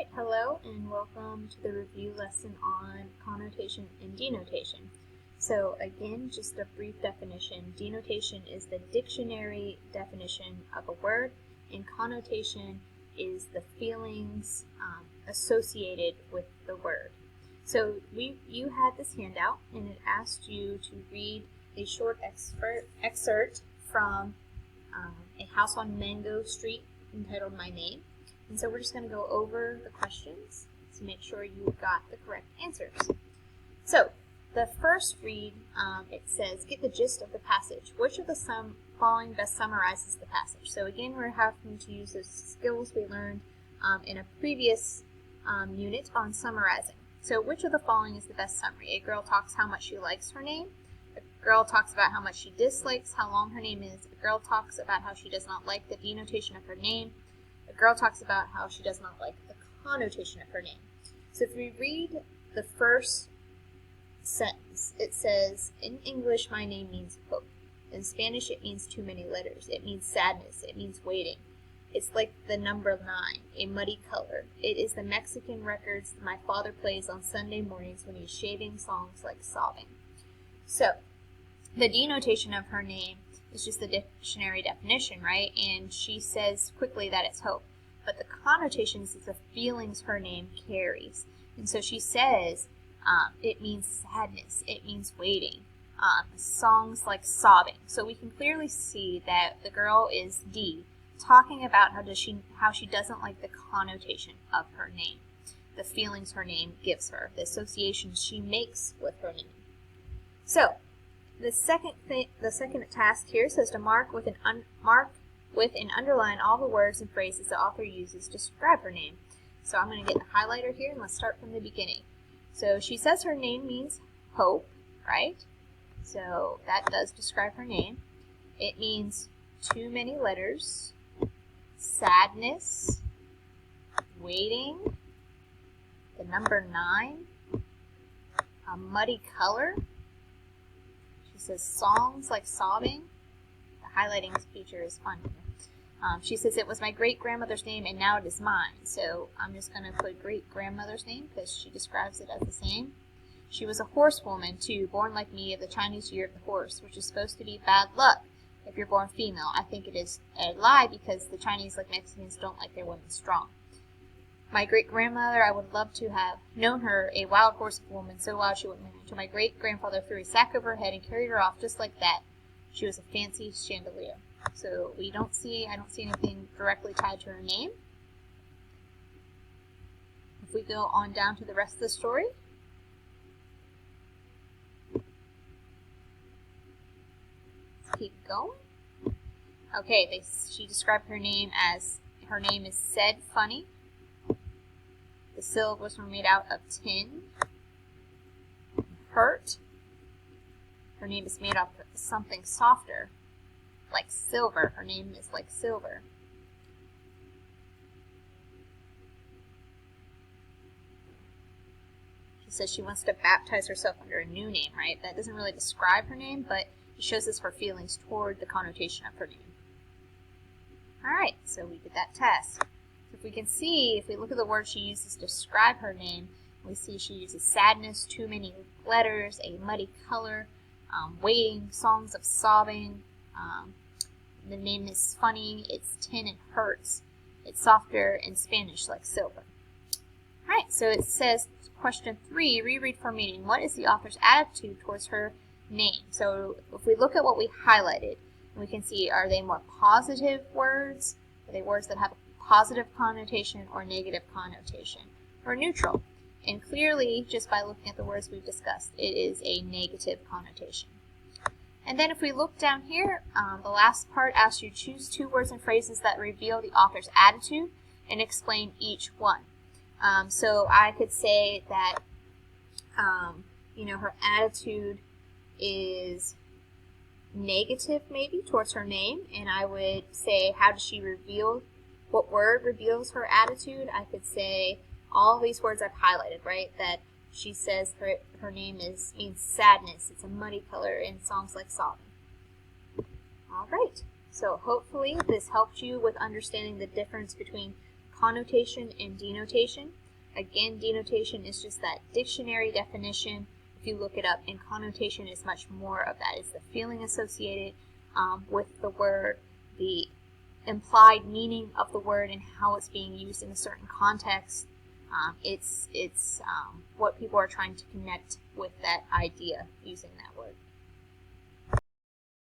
Alright, hello and welcome to the review lesson on connotation and denotation. So again, just a brief definition. Denotation is the dictionary definition of a word, and connotation is the feelings associated with the word. So you had this handout, and it asked you to read a short excerpt from A House on Mango Street entitled My Name. And so we're just going to go over the questions to make sure you got the correct answers. So the first read, it says, get the gist of the passage. Which of the following best summarizes the passage? So again, we're having to use those skills we learned in a previous unit on summarizing. So which of the following is the best summary? A girl talks how much she likes her name. A girl talks about how much she dislikes how long her name is. A girl talks about how she does not like the denotation of her name. A girl talks about how she does not like the connotation of her name. So if we read the first sentence, it says, in English, my name means hope. In Spanish, it means too many letters. It means sadness. It means waiting. It's like the number 9, a muddy color. It is the Mexican records that my father plays on Sunday mornings when he's shaving songs like sobbing. So the denotation of her name is just the dictionary definition, right? And she says quickly that it's hope. But the connotation is the feelings her name carries. And so she says it means sadness. It means waiting. Songs like sobbing. So we can clearly see that the girl is D, talking about how she doesn't like the connotation of her name, the feelings her name gives her, the associations she makes with her name. So the second task here says to mark with and underline all the words and phrases the author uses to describe her name. So I'm going to get the highlighter here and let's start from the beginning. So she says her name means hope, right? So that does describe her name. It means too many letters, sadness, waiting, the number 9, a muddy color. She says songs like sobbing. The highlighting feature is fun here. She says it was my great-grandmother's name and now it is mine. So I'm just going to put great-grandmother's name because she describes it as the same. She was a horsewoman too, born like me of the Chinese year of the horse, which is supposed to be bad luck if you're born female. I think it is a lie because the Chinese, like Mexicans, don't like their women strong. My great-grandmother, I would love to have known her, a wild horsewoman, so wild she wouldn't until my great-grandfather threw a sack over her head and carried her off just like that. She was a fancy chandelier. So I don't see anything directly tied to her name. If we go on down to the rest of the story, let's keep going. Okay, she described her name as, her name is said funny. The syllables were made out of tin. Hurt. Her name is made up of something softer, like silver. Her name is like silver. She says she wants to baptize herself under a new name, right? That doesn't really describe her name, but it shows us her feelings toward the connotation of her name. Alright, so we did that test. So if we can see, if we look at the words she uses to describe her name, we see she uses sadness, too many letters, a muddy color, waiting, songs of sobbing. The name is funny, it's tin, it hurts, it's softer in Spanish like silver. Alright, so it says, question 3, reread for meaning. What is the author's attitude towards her name? So if we look at what we highlighted, we can see, are they more positive words? Are they words that have a positive connotation or negative connotation? Or neutral? And clearly, just by looking at the words we've discussed, it is a negative connotation. And then if we look down here, the last part asks you to choose 2 words and phrases that reveal the author's attitude and explain each one. So I could say that, her attitude is negative maybe towards her name, and I would say, how does she reveal, what word reveals her attitude? I could say all of these words I've highlighted, right? That she says her name means sadness. It's a muddy color in songs like sobbing. All right. So hopefully this helped you with understanding the difference between connotation and denotation. Again, denotation is just that dictionary definition. If you look it up, and connotation is much more of that. It's the feeling associated with the word, the implied meaning of the word, and how it's being used in a certain context. It's what people are trying to connect with that idea using that word.